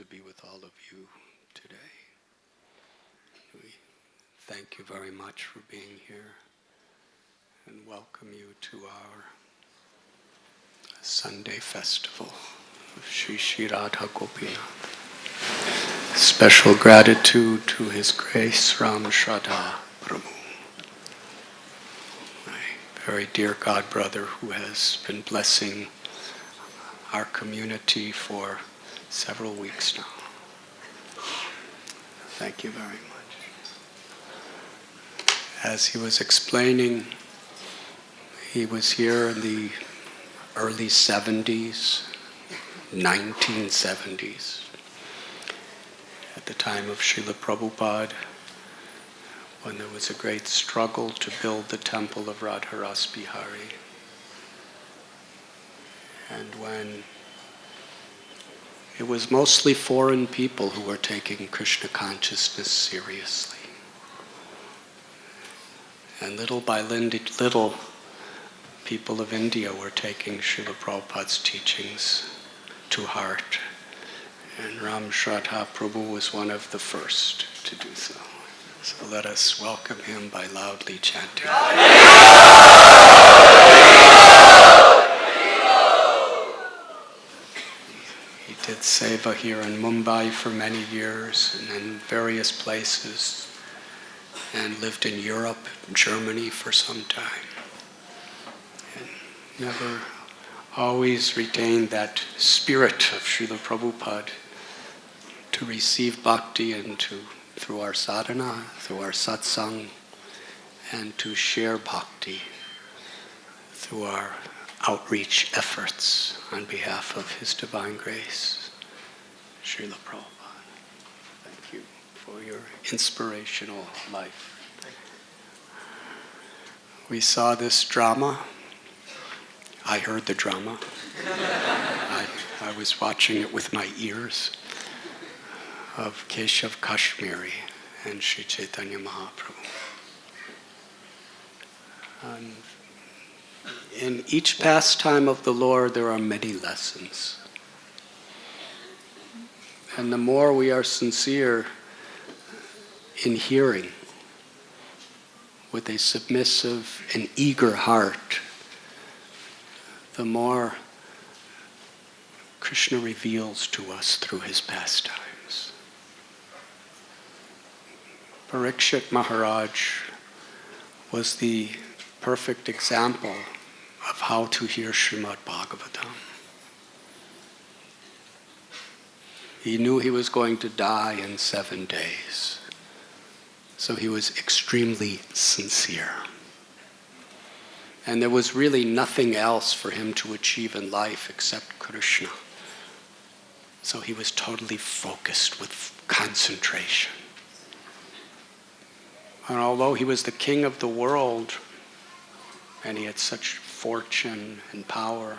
to be with all of you today. We thank you very much for being here and welcome you to our Sunday festival of Shri Shri Radha Gopinath. Special gratitude to His Grace Ram Shraddha Prabhu, my very dear God brother who has been blessing our community for several weeks now. Thank you very much. As he was explaining, he was here in the early 70s, 1970s, at the time of Srila Prabhupada, when there was a great struggle to build the temple of Radharas Bihari. And when it was mostly foreign people who were taking Krishna consciousness seriously. And little by little, people of India were taking Srila Prabhupada's teachings to heart. And Ram Shraddha Prabhu was one of the first to do so. So let us welcome him by loudly chanting. He did seva here in Mumbai for many years and in various places, and lived in Europe, Germany for some time. And never always retained that spirit of Srila Prabhupada to receive bhakti and through our sadhana, through our satsang, and to share bhakti through our outreach efforts on behalf of His Divine Grace, Srila Prabhupada. Thank you for your inspirational life. We saw this drama. I heard the drama. I was watching it with my ears, of Keshav Kashmiri and Sri Chaitanya Mahaprabhu. In each pastime of the Lord, there are many lessons. And the more we are sincere in hearing with a submissive and eager heart, the more Krishna reveals to us through his pastimes. Parikshit Maharaj was the perfect example of how to hear Srimad Bhagavatam. He knew he was going to die in 7 days, so he was extremely sincere. And there was really nothing else for him to achieve in life except Krishna. So he was totally focused with concentration. And although he was the king of the world, and he had such fortune and power,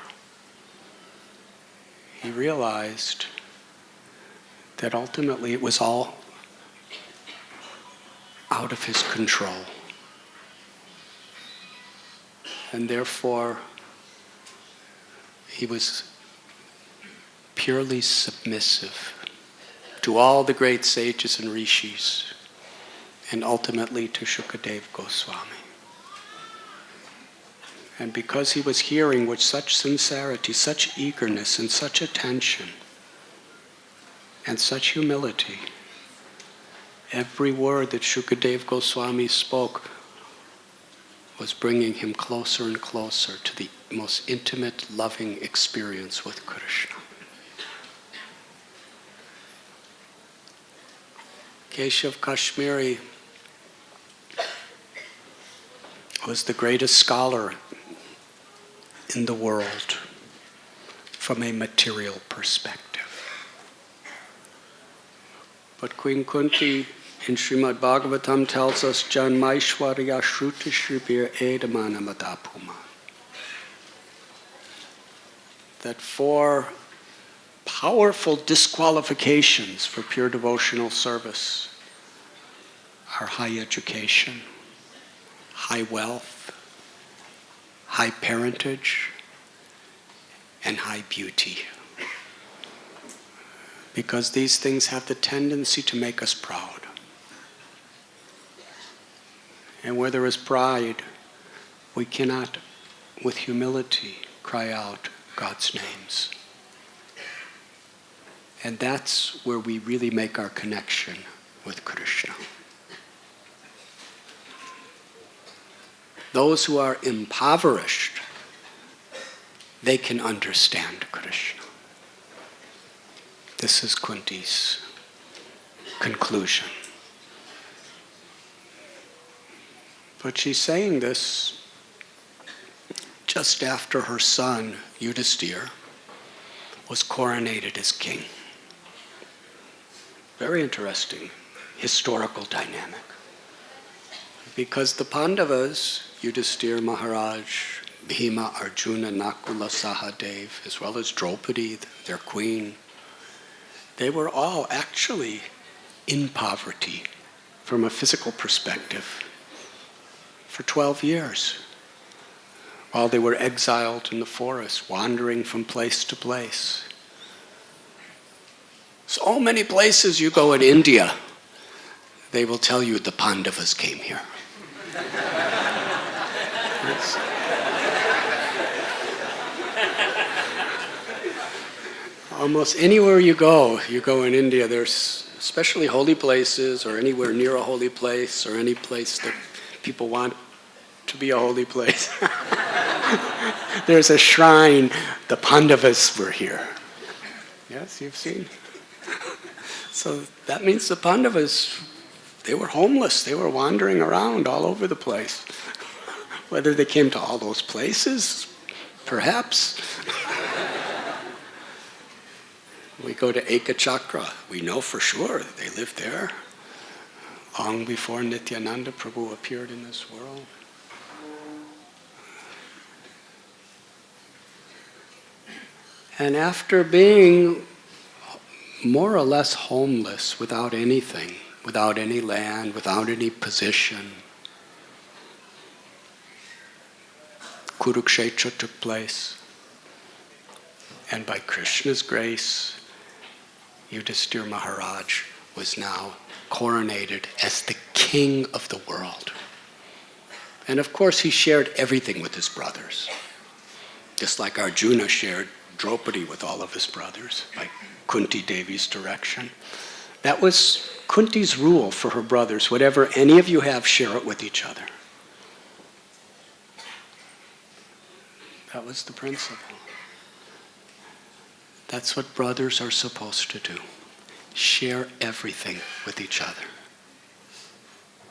he realized that ultimately it was all out of his control. And therefore, he was purely submissive to all the great sages and rishis, and ultimately to Shukadev Goswami. And because he was hearing with such sincerity, such eagerness, and such attention, and such humility, every word that Shukadev Goswami spoke was bringing him closer and closer to the most intimate, loving experience with Krishna. Keshav Kashmiri was the greatest scholar in the world from a material perspective. But Queen Kunti in Srimad Bhagavatam tells us, Janmaishwarya Shruti Shribir Edamana Madapuma, that 4 powerful disqualifications for pure devotional service are high education, high wealth, high parentage, and high beauty. because these things have the tendency to make us proud. And where there is pride, we cannot, with humility, cry out God's names. And that's where we really make our connection with Krishna. Those who are impoverished, they can understand Krishna. This is Kunti's conclusion. But she's saying this just after her son, Yudhisthira, was coronated as king. Very interesting historical dynamic. Because the Pandavas, Yudhisthira Maharaj, Bhima, Arjuna, Nakula, Sahadev, as well as Draupadi, their queen, they were all actually in poverty from a physical perspective for 12 years, while they were exiled in the forest, wandering from place to place. So many places you go in India, they will tell you the Pandavas came here. Yes. Almost anywhere you go in India, there's especially holy places, or anywhere near a holy place, or any place that people want to be a holy place. There's a shrine, the Pandavas were here. Yes, you've seen? So that means the Pandavas, they were homeless. They were wandering around all over the place. Whether they came to all those places, perhaps. We go to Ekachakra. We know for sure that they lived there long before Nityananda Prabhu appeared in this world. And after being more or less homeless, without anything, without any land, without any position, Kurukshetra took place. And by Krishna's grace, Yudhisthira Maharaj was now coronated as the king of the world. And of course, he shared everything with his brothers. Just like Arjuna shared Draupadi with all of his brothers by Kunti Devi's direction. That was Kunti's rule for her brothers. Whatever any of you have, share it with each other. That was the principle. That's what brothers are supposed to do. Share everything with each other.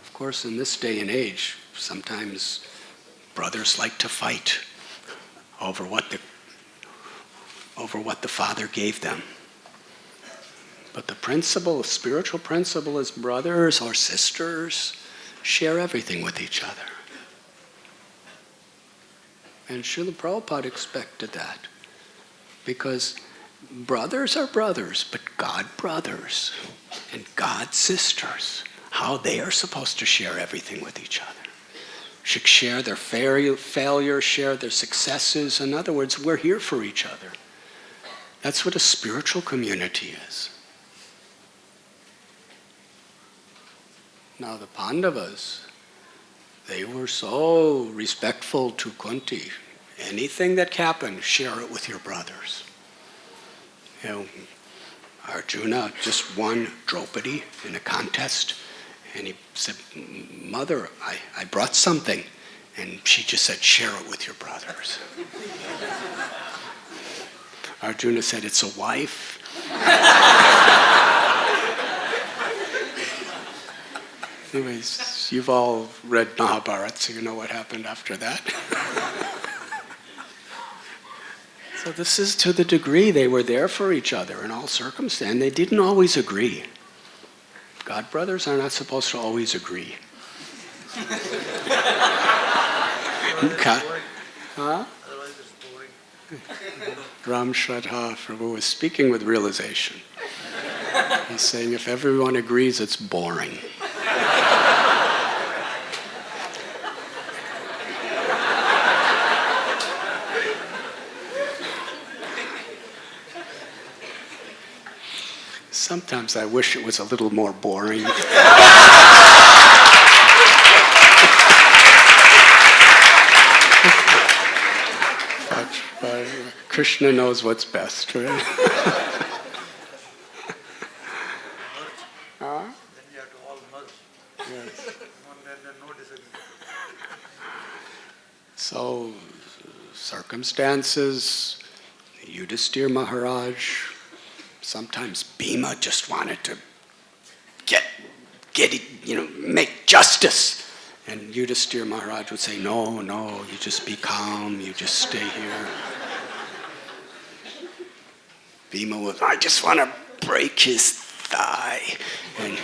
Of course, in this day and age, sometimes brothers like to fight over what the Father gave them. But the principle, spiritual principle, is brothers or sisters share everything with each other. And Srila Prabhupada expected that. Because brothers are brothers, but God brothers and God sisters, how they are supposed to share everything with each other. Should share their failures, share their successes. In other words, we're here for each other. That's what a spiritual community is. Now the Pandavas, they were so respectful to Kunti. Anything that happened, share it with your brothers. You know, Arjuna just won Draupadi in a contest, and he said, "Mother, I brought something." And she just said, "Share it with your brothers." Arjuna said, "It's a wife." Anyways, you've all read Mahabharata, so you know what happened after that. So this is to the degree they were there for each other in all circumstances. They didn't always agree. God brothers are not supposed to always agree. Okay. Huh? Ram Shraddha Prabhu is speaking with realization. He's saying if everyone agrees, it's boring. Sometimes I wish it was a little more boring. But Krishna knows what's best, right? Huh? Then we have to all merge. Yes. Then no disagreement. So, circumstances, Yudhisthira Maharaj, sometimes Bhima just wanted to get it, make justice. And Yudhisthira Maharaj would say, no, you just be calm, you just stay here. Bhima would, I just want to break his thigh. And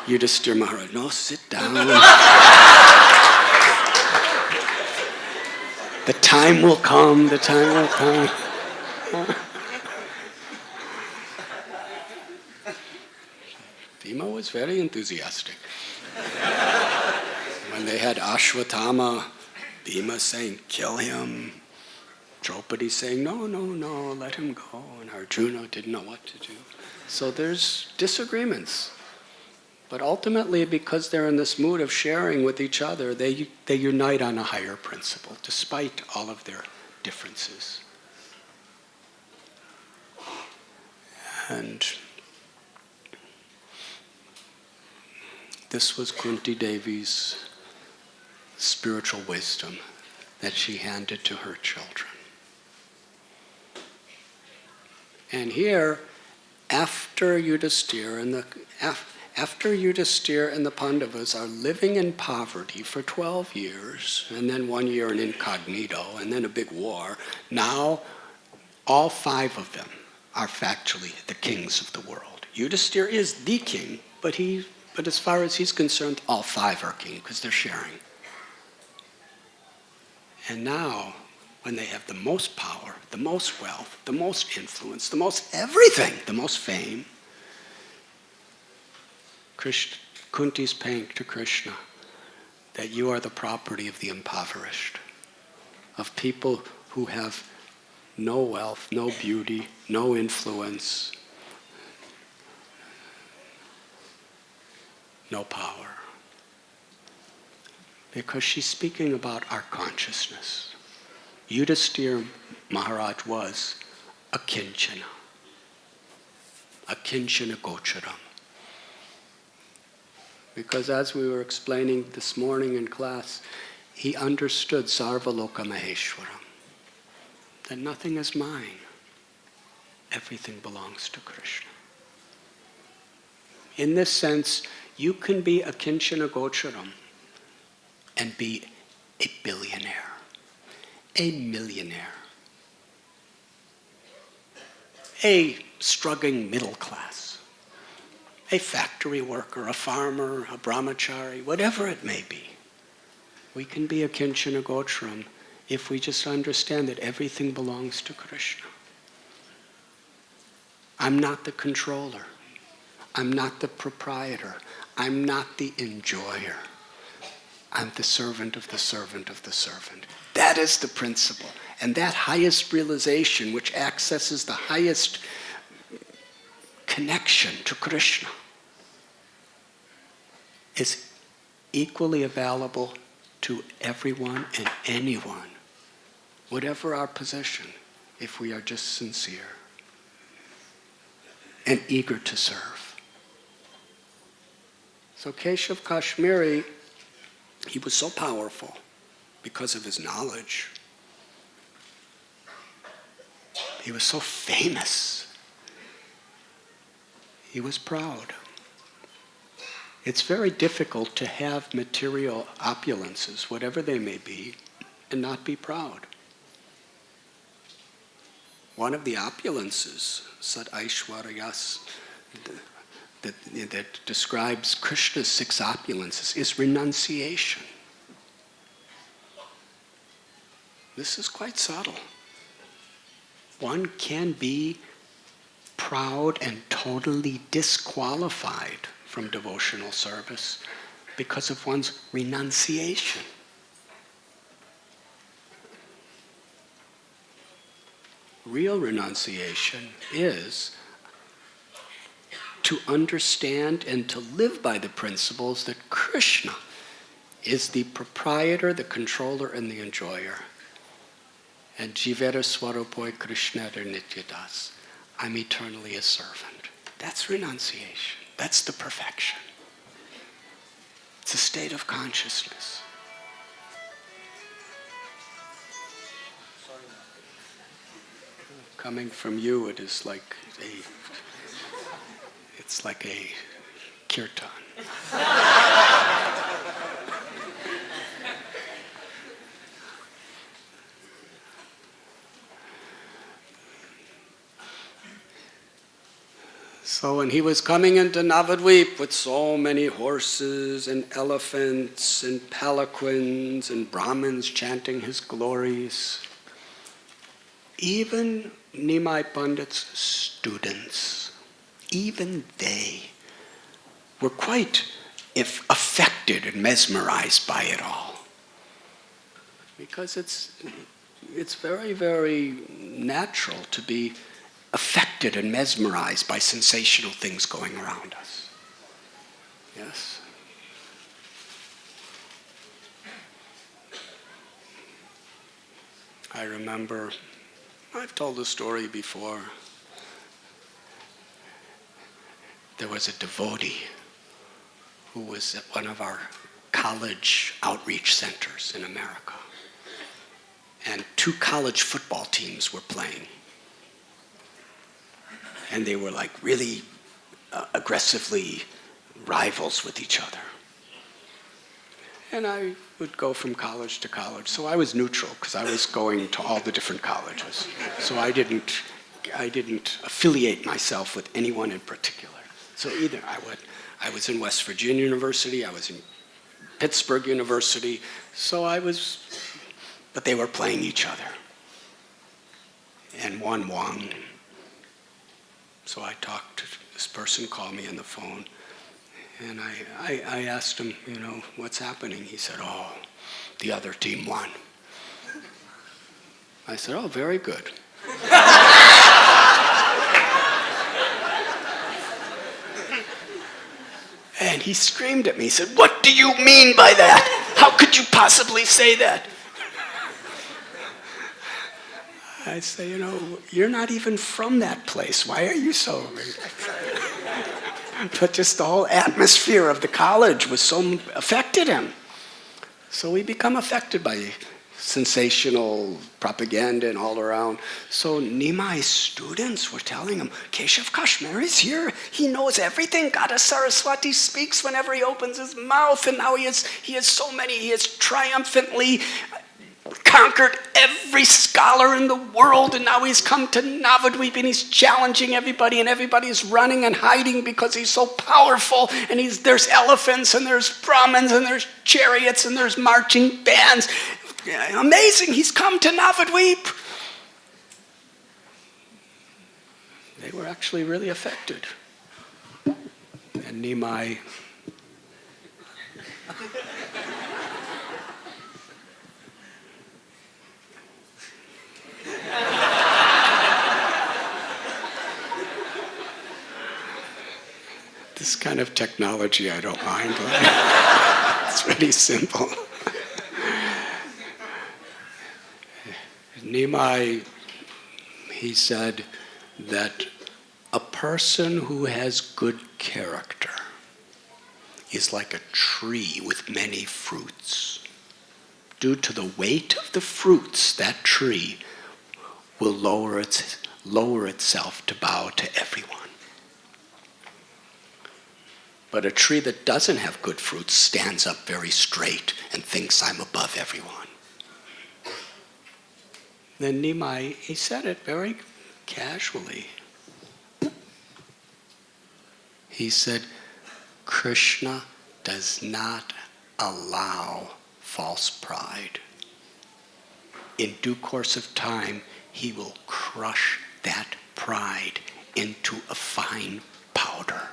Yudhisthira Maharaj, no, sit down. The time will come, the time will come. Bhima was very enthusiastic. When they had Ashwatthama, Bhima saying, kill him. Draupadi saying, no, let him go. And Arjuna didn't know what to do. So there's disagreements. But ultimately, because they're in this mood of sharing with each other, they unite on a higher principle, despite all of their differences. And this was Kunti Devi's spiritual wisdom that she handed to her children. And here, after Yudhisthira and the Pandavas are living in poverty for 12 years, and then 1 year in incognito, and then a big war, now all 5 of them are factually the kings of the world. Yudhisthira is the king, but as far as he's concerned, all 5 are king because they're sharing. And now, when they have the most power, the most wealth, the most influence, the most everything, the most fame, Kunti's paying to Krishna that you are the property of the impoverished, of people who have no wealth, no beauty, no influence, no power. Because she's speaking about our consciousness. Yudhisthira Maharaj was a kinchana gocharam. Because as we were explaining this morning in class, he understood Sarvaloka Maheshwaram, that nothing is mine. Everything belongs to Krishna. In this sense, you can be a kinchana gocharam and be a billionaire, a millionaire, a struggling middle class, a factory worker, a farmer, a brahmachari, whatever it may be. We can be a kinchana gocharam if we just understand that everything belongs to Krishna. I'm not the controller. I'm not the proprietor. I'm not the enjoyer. I'm the servant of the servant of the servant. That is the principle. And that highest realization, which accesses the highest connection to Krishna, is equally available to everyone and anyone, whatever our position, if we are just sincere and eager to serve. So Keshav Kashmiri, he was so powerful because of his knowledge. He was so famous. He was proud. It's very difficult to have material opulences, whatever they may be, and not be proud. One of the opulences, Sat Aishwaryas, that describes Krishna's 6 opulences, is renunciation. This is quite subtle. One can be proud and totally disqualified from devotional service because of one's renunciation. Real renunciation is to understand and to live by the principles that Krishna is the proprietor, the controller, and the enjoyer. And Jivera Swarupoi Krishna Nityadas. I'm eternally a servant. That's renunciation. That's the perfection. It's a state of consciousness. Coming from you, it is like it's like a kirtan. So when he was coming into Navadvip with so many horses and elephants and palanquins and Brahmins chanting his glories, even Nimai Pandit's students, even they were quite affected and mesmerized by it all. Because it's very, very natural to be affected and mesmerized by sensational things going around us. Yes? I remember, I've told the story before, there was a devotee who was at one of our college outreach centers in America. And 2 college football teams were playing. And they were like really aggressively rivals with each other. And I would go from college to college. So I was neutral because I was going to all the different colleges. So I didn't affiliate myself with anyone in particular. So either I was in West Virginia University, I was in Pittsburgh University, but they were playing each other. And one won. So I talked to this person, called me on the phone, and I asked him, what's happening? He said, the other team won. I said, very good. And he screamed at me, he said, what do you mean by that? How could you possibly say that? I say, you're not even from that place. Why are you so... But just the whole atmosphere of the college was so affected him. So we become affected by sensational propaganda and all around. So Nimai's students were telling him, Keshav Kashmir is here. He knows everything. Goddess Saraswati speaks whenever he opens his mouth. And now he has triumphantly conquered every scholar in the world, and now he's come to Navadvip and he's challenging everybody, and everybody's running and hiding because he's so powerful, and there's elephants and there's Brahmins and there's chariots and there's marching bands. Amazing, he's come to Navadvip. They were actually really affected. And Nimai this kind of technology I don't mind. It's really simple. Nimai, he said that a person who has good character is like a tree with many fruits. Due to the weight of the fruits, that tree will lower itself to bow to everyone. But a tree that doesn't have good fruits stands up very straight and thinks I'm above everyone. Then Nimai, he said it very casually. He said, Krishna does not allow false pride. In due course of time, he will crush that pride into a fine powder.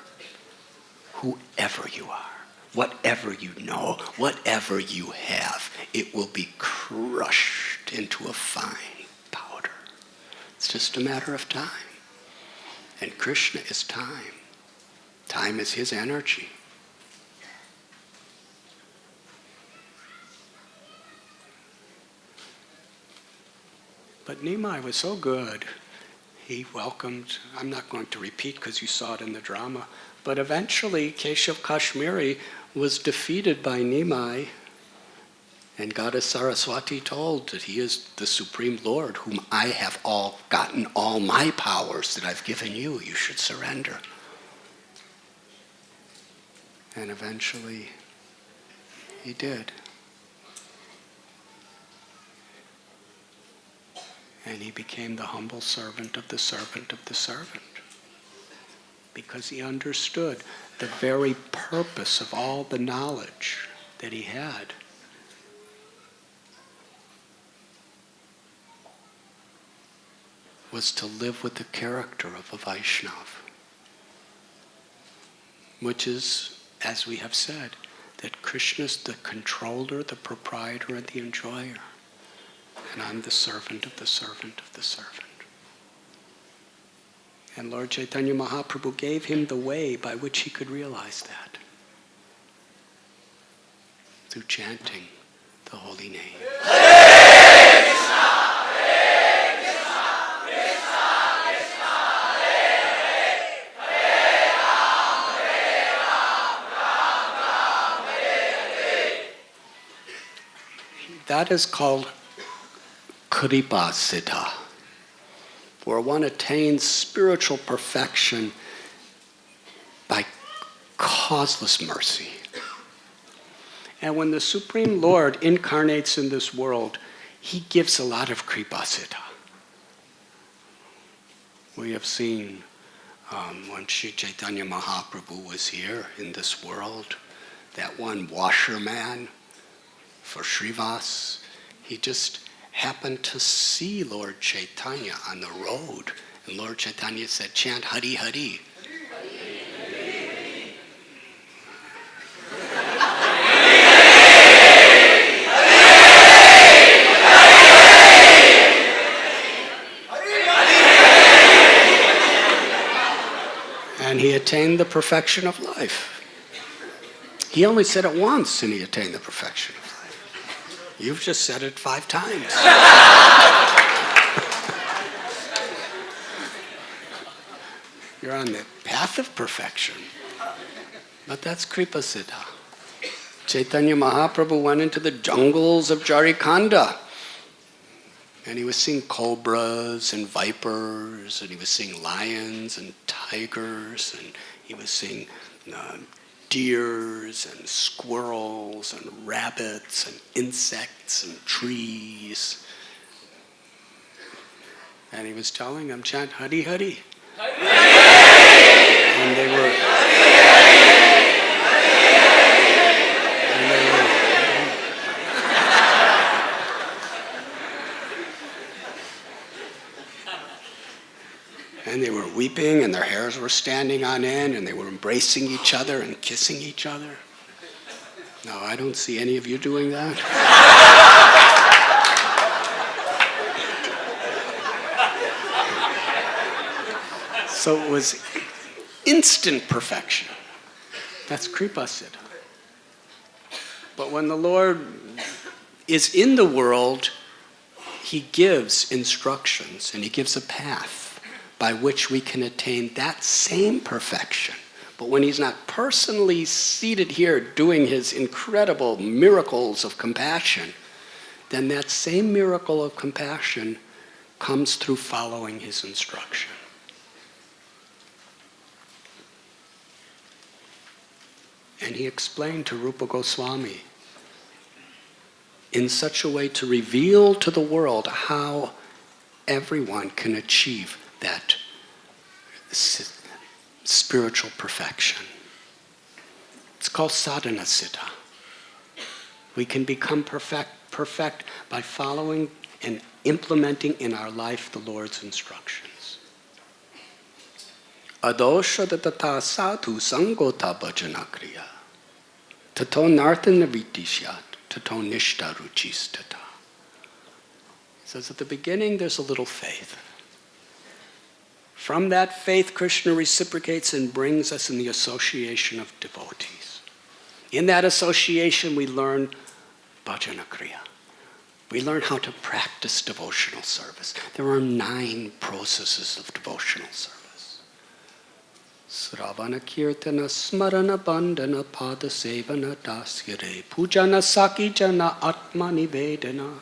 Whoever you are, whatever you know, whatever you have, it will be crushed into a fine powder. It's just a matter of time. And Krishna is time. Time is his energy. But Nimai was so good. He welcomed, I'm not going to repeat because you saw it in the drama, but eventually Keshav Kashmiri was defeated by Nimai, and Goddess Saraswati told that he is the Supreme Lord, whom I have gotten all my powers that I've given you. You should surrender. And eventually he did. And he became the humble servant of the servant of the servant. Because he understood the very purpose of all the knowledge that he had. Was to live with the character of a Vaishnav. Which is, as we have said, that Krishna's the controller, the proprietor, and the enjoyer. And I'm the servant of the servant of the servant. And Lord Chaitanya Mahaprabhu gave him the way by which he could realize that. Through chanting the holy name. Hare Krishna, Hare Krishna, Krishna Krishna, Hare Hare, Hare Ram, Ram Ram, Hare Hare. That is called Kripa Siddha, where one attains spiritual perfection by causeless mercy. And when the Supreme Lord incarnates in this world, he gives a lot of Kripa Siddha. We have seen when Sri Chaitanya Mahaprabhu was here in this world, that one washerman for Srivas, he just happened to see Lord Chaitanya on the road. And Lord Chaitanya said, chant Hari Hari. And he attained the perfection of life. He only said it once and he attained the perfection of life. You've just said it 5 times. You're on the path of perfection. But that's Kripa Siddha. Chaitanya Mahaprabhu went into the jungles of Jharkhand. And he was seeing cobras and vipers, and he was seeing lions and tigers, and he was seeing deers and squirrels and rabbits and insects and trees. And he was telling them, chant Hari Hari. And they were... And they were weeping, and their hairs were standing on end, and they were embracing each other and kissing each other. No, I don't see any of you doing that. So it was instant perfection. That's Kripa Siddha. But when the Lord is in the world, he gives instructions, and he gives a path by which we can attain that same perfection. But when he's not personally seated here doing his incredible miracles of compassion, then that same miracle of compassion comes through following his instruction. And he explained to Rupa Goswami in such a way to reveal to the world how everyone can achieve that spiritual perfection. It's called sadhana siddha. We can become perfect by following and implementing in our life the Lord's instructions. Adosha tata sadhu sangota bhajana kriya. Tato narthana vitishyat. Tato nishta ruchis tata. He says at the beginning there's a little faith. From that faith, Krishna reciprocates and brings us in the association of devotees. In that association, we learn bhajana kriya. We learn how to practice devotional service. There are 9 processes of devotional service. Sravana kirtana smarana bandhana pada sevana dasyare pujana sakijana atma nivedana.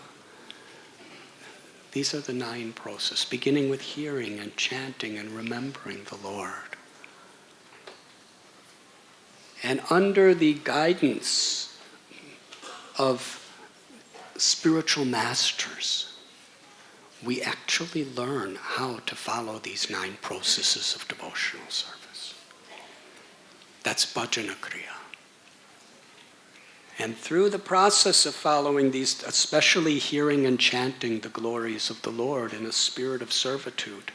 These are the 9 processes, beginning with hearing and chanting and remembering the Lord. And under the guidance of spiritual masters, we actually learn how to follow these 9 processes of devotional service. That's bhajana kriya. And through the process of following these, especially hearing and chanting the glories of the Lord in a spirit of servitude,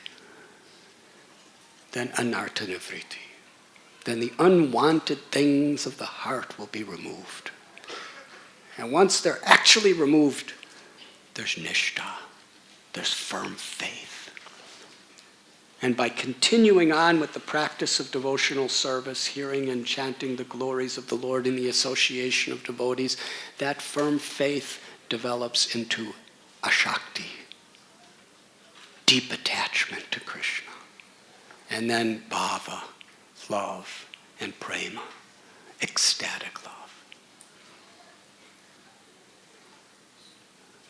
then anartha nivriti, then the unwanted things of the heart will be removed. And once they're actually removed, there's nishtha, there's firm faith. And by continuing on with the practice of devotional service, hearing and chanting the glories of the Lord in the association of devotees, that firm faith develops into ashakti, deep attachment to Krishna. And then bhava, love, and prema, ecstatic love.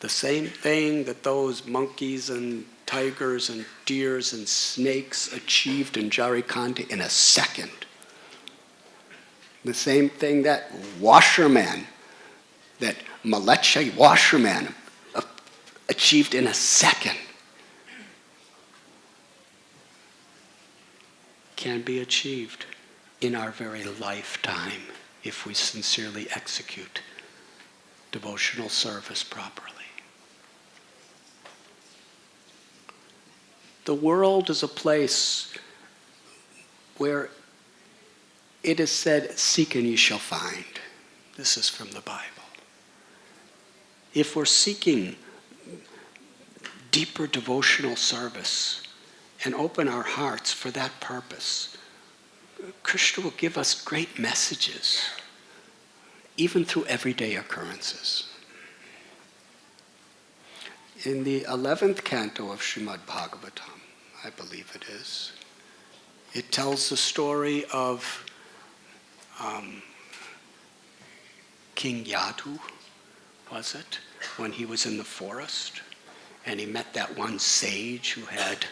The same thing that those monkeys and tigers and deers and snakes achieved in Jharikanda in a second. The same thing that washerman, that Malecha washerman achieved in a second, can be achieved in our very lifetime if we sincerely execute devotional service properly. The world is a place where it is said, seek and ye shall find. This is from the Bible. If we're seeking deeper devotional service and open our hearts for that purpose, Krishna will give us great messages, even through everyday occurrences. In the 11th canto of Srimad Bhagavatam, I believe it is, it tells the story of King Yadu, was it, when he was in the forest and he met that one sage who had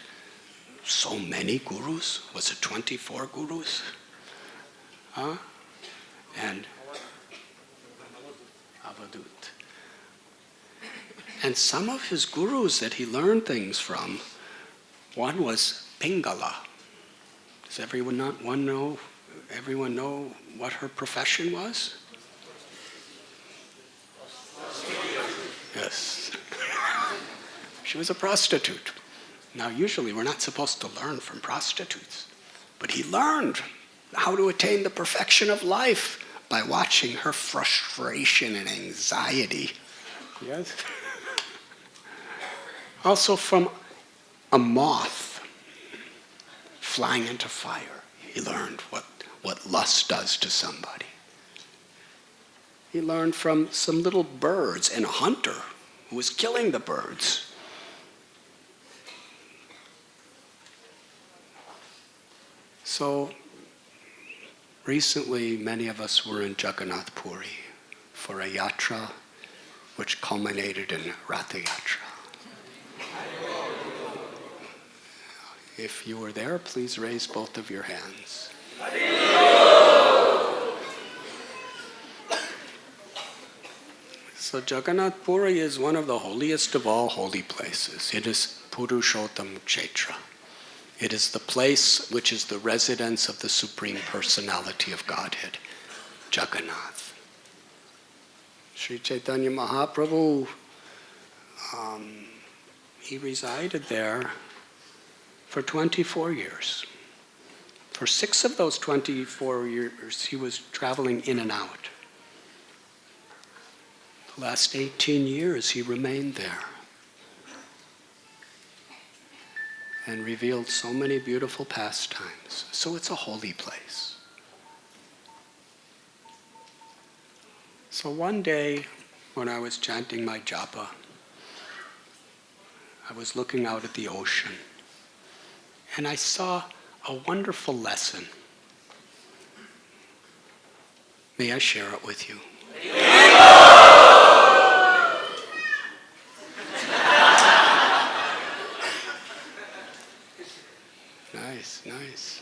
so many gurus. Was it 24 gurus? And Avadut. And some of his gurus that he learned things from, one was Pingala. Does everyone know what her profession was? Yes. She was a prostitute. Now, usually we're not supposed to learn from prostitutes, but he learned how to attain the perfection of life by watching her frustration and anxiety. Yes. Also from a moth flying into fire, he learned what lust does to somebody. He learned from some little birds and a hunter who was killing the birds. So, recently many of us were in Jagannath Puri for a yatra which culminated in Ratha Yatra. If you were there, please raise both of your hands. So Jagannath Puri is one of the holiest of all holy places. It is Purushottam Kshetra. It is the place which is the residence of the Supreme Personality of Godhead, Jagannath. Sri Chaitanya Mahaprabhu, he resided there for 24 years. For 6 of those 24 years, he was traveling in and out. The last 18 years, he remained there. and revealed so many beautiful pastimes. So it's a holy place. So one day, when I was chanting my japa, I was looking out at the ocean, and I saw a wonderful lesson. May I share it with you? Nice, nice.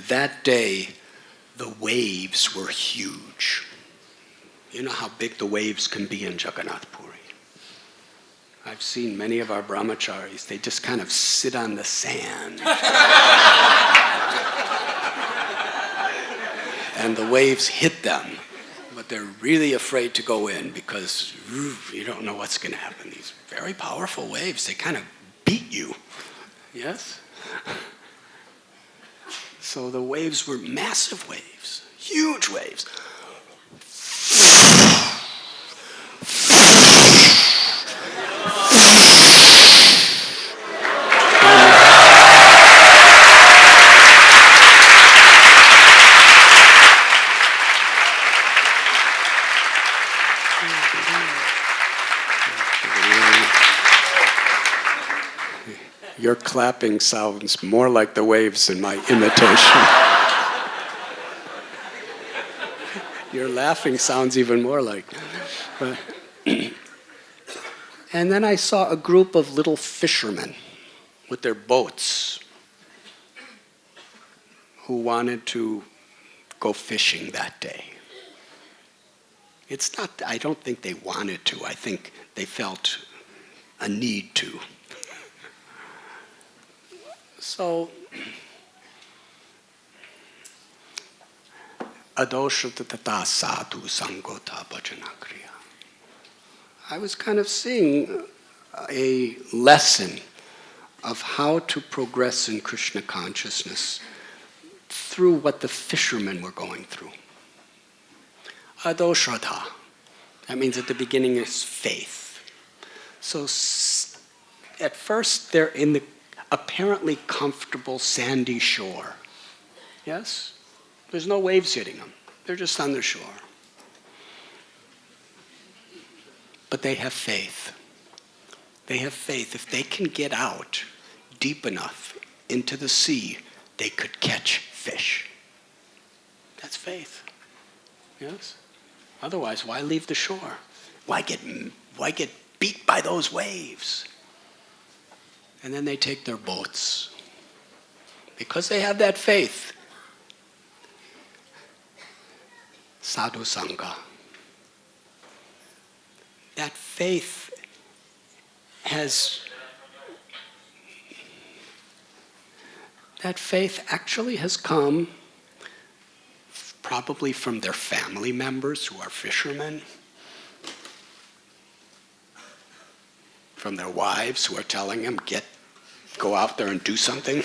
That day, the waves were huge. You know how big the waves can be in Jagannath Puri. I've seen many of our brahmacharis, they just kind of sit on the sand. And the waves hit them, but they're really afraid to go in because you don't know what's going to happen. These very powerful waves, they kind of beat you. Yes? So the waves were massive waves, huge waves. Your clapping sounds more like the waves than my imitation. Your laughing sounds even more like. And then I saw a group of little fishermen with their boats who wanted to go fishing that day. It's not, I don't think they wanted to. I think they felt a need to. So, adoshatata sadhu sangota bhajanakriya. I was kind of seeing a lesson of how to progress in Krishna consciousness through what the fishermen were going through. Adoshraddha, that means at the beginning is faith. So at first they're in the apparently comfortable sandy shore. Yes? There's no waves hitting them. They're just on the shore. But they have faith. They have faith. If they can get out deep enough into the sea, they could catch fish. That's faith. Yes? Otherwise, why leave the shore? Why get beat by those waves? And then they take their boats. Because they have that faith. Sadhu Sangha. That faith actually has come probably from their family members who are fishermen, from their wives who are telling them, go out there and do something.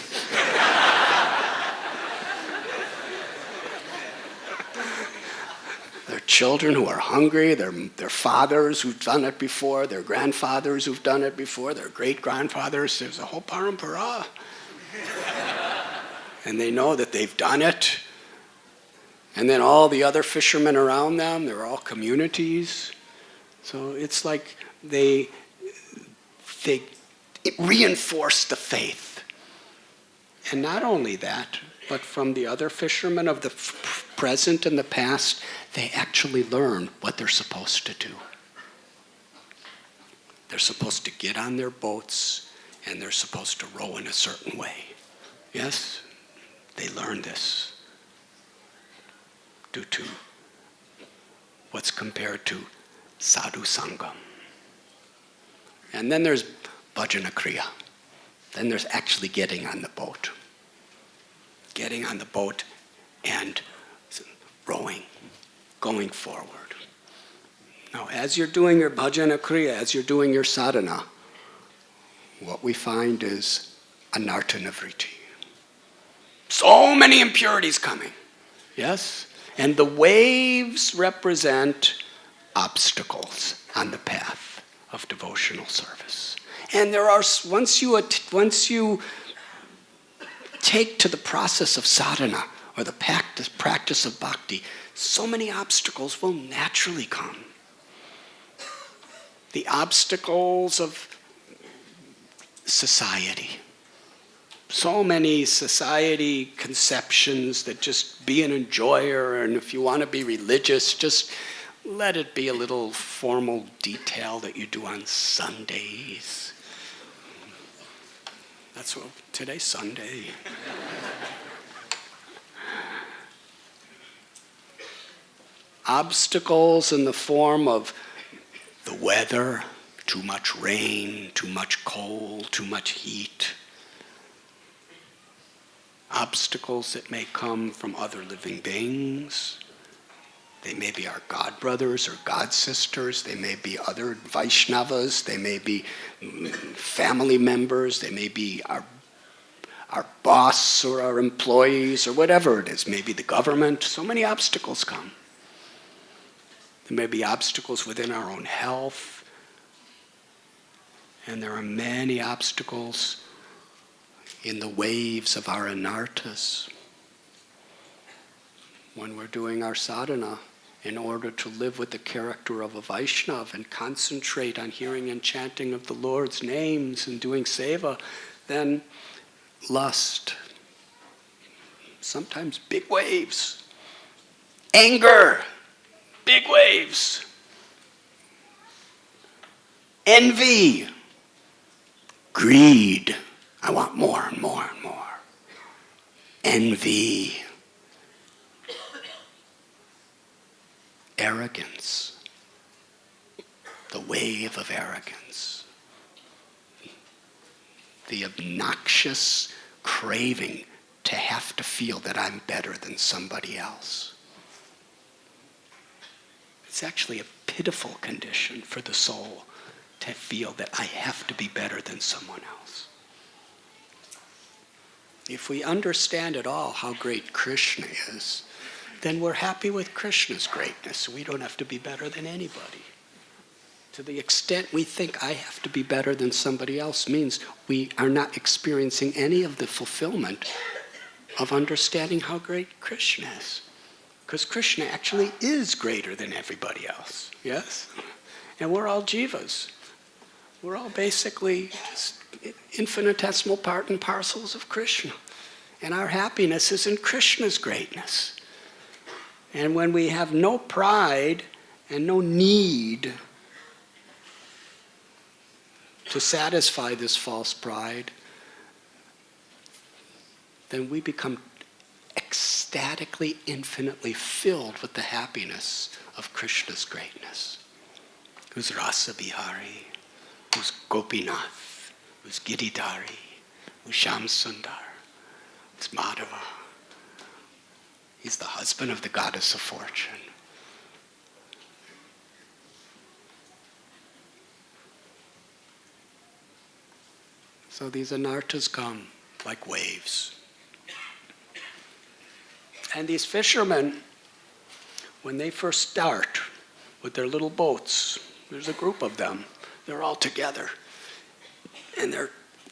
Their children who are hungry, their fathers who've done it before, their grandfathers who've done it before, their great-grandfathers. There's a whole parampara. And they know that they've done it. And then all the other fishermen around them, they're all communities. So it's like they reinforce the faith. And not only that, but from the other fishermen of the present and the past, they actually learn what they're supposed to do. They're supposed to get on their boats and they're supposed to row in a certain way. Yes? They learn this due to what's compared to sadhu sangam. And then there's bhajana kriya. Then there's actually getting on the boat. Getting on the boat and rowing, going forward. Now, as you're doing your bhajana kriya, as you're doing your sadhana, what we find is anartha nivriti. So many impurities coming. Yes? And the waves represent obstacles on the path of devotional service. And there are, once you take to the process of sadhana, or the practice of bhakti, so many obstacles will naturally come. The obstacles of society. So many society conceptions that just be an enjoyer, and if you want to be religious, just let it be a little formal detail that you do on Sundays. That's what, today's Sunday. Obstacles in the form of the weather, too much rain, too much cold, too much heat. Obstacles that may come from other living beings. They may be our god brothers or god sisters. They may be other Vaishnavas. They may be family members. They may be our boss or our employees or whatever it is. Maybe the government. So many obstacles come. There may be obstacles within our own health. And there are many obstacles in the waves of our anartas. When we're doing our sadhana, in order to live with the character of a Vaishnava and concentrate on hearing and chanting of the Lord's names and doing seva, then lust, sometimes big waves, anger, big waves, envy, greed, I want more and more and more, envy, arrogance, the wave of arrogance, the obnoxious craving to have to feel that I'm better than somebody else. It's actually a pitiful condition for the soul to feel that I have to be better than someone else. If we understand at all how great Krishna is, then we're happy with Krishna's greatness. We don't have to be better than anybody. To the extent we think I have to be better than somebody else means we are not experiencing any of the fulfillment of understanding how great Krishna is. Because Krishna actually is greater than everybody else, yes? And we're all jivas. We're all basically just infinitesimal part and parcels of Krishna. And our happiness is in Krishna's greatness. And when we have no pride and no need to satisfy this false pride, then we become ecstatically, infinitely filled with the happiness of Krishna's greatness. Who's Rasa Bihari, who's Gopinath, who's Giridhari, who's Shyam Sundar, who's Madhava. He's the husband of the goddess of fortune. So these anartas come like waves. And these fishermen, when they first start with their little boats, there's a group of them, they're all together. And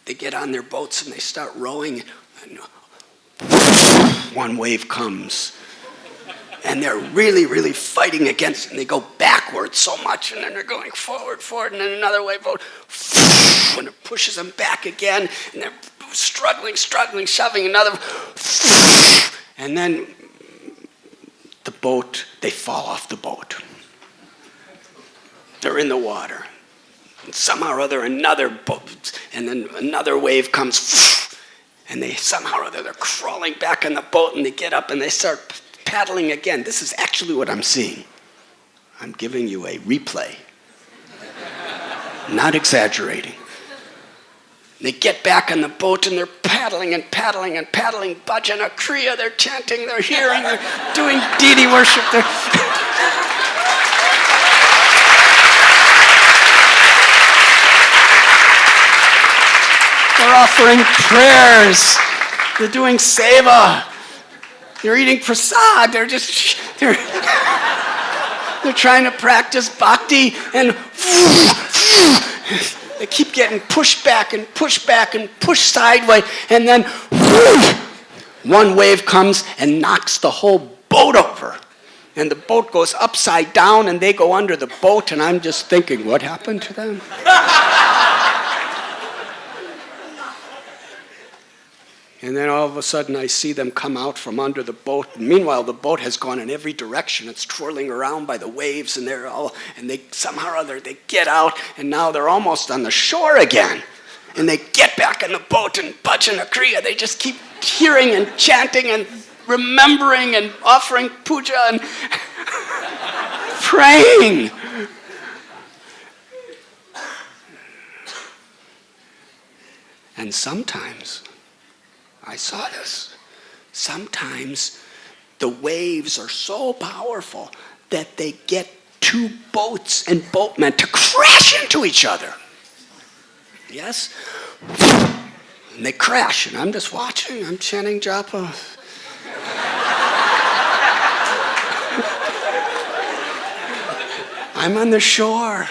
they get on their boats and they start rowing, and one wave comes. And they're really, really fighting against it, and they go backwards so much, and then they're going forward, and then another wave goes, and it pushes them back again, and they're struggling, shoving another, and then the boat, they fall off the boat. They're in the water. And somehow or other, another boat, and then another wave comes, and they somehow or other, they're crawling back in the boat, and they get up and they start paddling again. This is actually what I'm seeing. I'm giving you a replay. Not exaggerating. They get back on the boat and they're paddling and paddling and paddling. Bhajana Kriya, they're chanting, they're hearing, they're doing deity worship. They're offering prayers. They're doing seva. They're eating prasad. They're trying to practice bhakti, and they keep getting pushed back and pushed back and pushed sideways, and then one wave comes and knocks the whole boat over. And the boat goes upside down, and they go under the boat, and I'm just thinking, what happened to them? And then all of a sudden I see them come out from under the boat. And meanwhile, the boat has gone in every direction. It's twirling around by the waves, and they somehow or other, they get out, and now they're almost on the shore again. And they get back in the boat, and Bhajana Kriya, they just keep hearing and chanting and remembering and offering puja and praying. And sometimes, I saw this, sometimes the waves are so powerful that they get two boats and boatmen to crash into each other. Yes? And they crash, and I'm just watching, I'm chanting japa. I'm on the shore,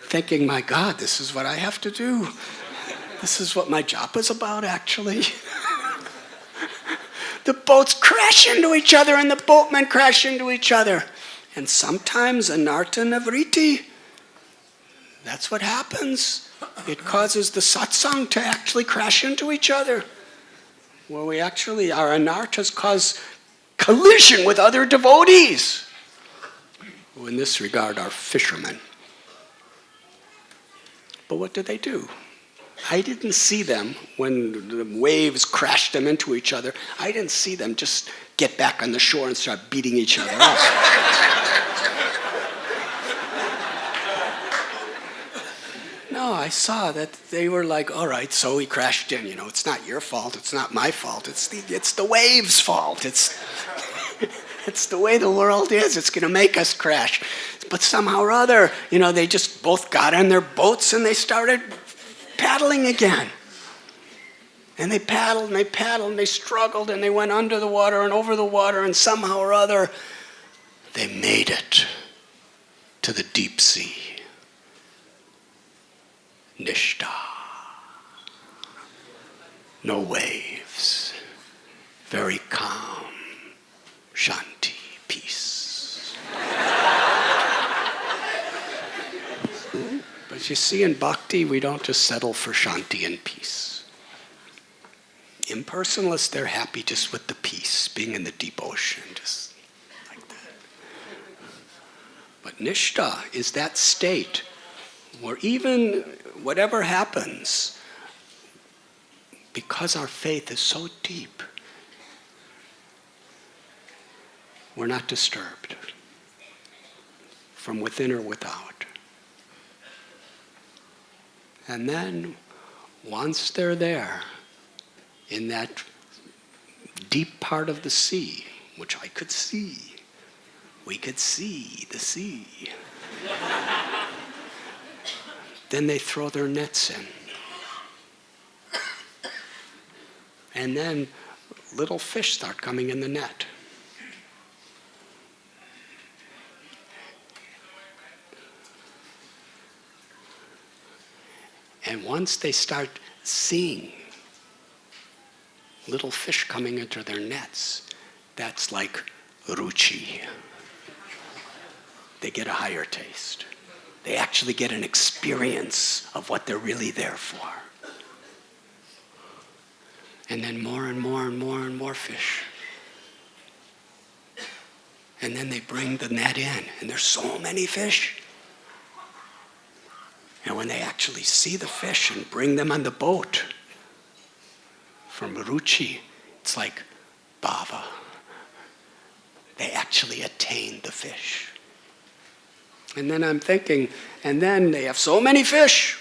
thinking, my God, this is what I have to do. This is what my japa is about, actually. The boats crash into each other, and the boatmen crash into each other. And sometimes anartha navriti, that's what happens. It causes the satsang to actually crash into each other. Where our anarthas cause collision with other devotees, who in this regard are fishermen. But what did they do? I didn't see them when the waves crashed them into each other. I didn't see them just get back on the shore and start beating each other up. No, I saw that they were like, all right, so he crashed in. It's not your fault. It's not my fault. It's the waves' fault. It's the way the world is. It's going to make us crash. But somehow or other, they just both got on their boats and they started paddling again. And they paddled and they paddled and they struggled and they went under the water and over the water, and somehow or other they made it to the deep sea. Nishta. No waves. Very calm. Shanti. Peace. But you see, in bhakti, we don't just settle for shanti and peace. Impersonalists, they're happy just with the peace, being in the deep ocean, just like that. But nishta is that state where even whatever happens, because our faith is so deep, we're not disturbed from within or without. And then, once they're there, in that deep part of the sea, which I could see, we could see the sea. Then they throw their nets in. And then little fish start coming in the net. And once they start seeing little fish coming into their nets, that's like ruchi. They get a higher taste. They actually get an experience of what they're really there for. And then more and more and more and more fish. And then they bring the net in, and there's so many fish. And when they actually see the fish and bring them on the boat, from ruchi, it's like bhava. They actually attain the fish. And then I'm thinking, and then they have so many fish,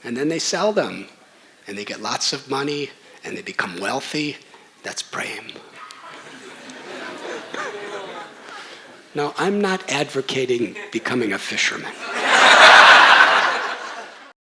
and then they sell them, and they get lots of money, and they become wealthy. That's prem. Now, I'm not advocating becoming a fisherman.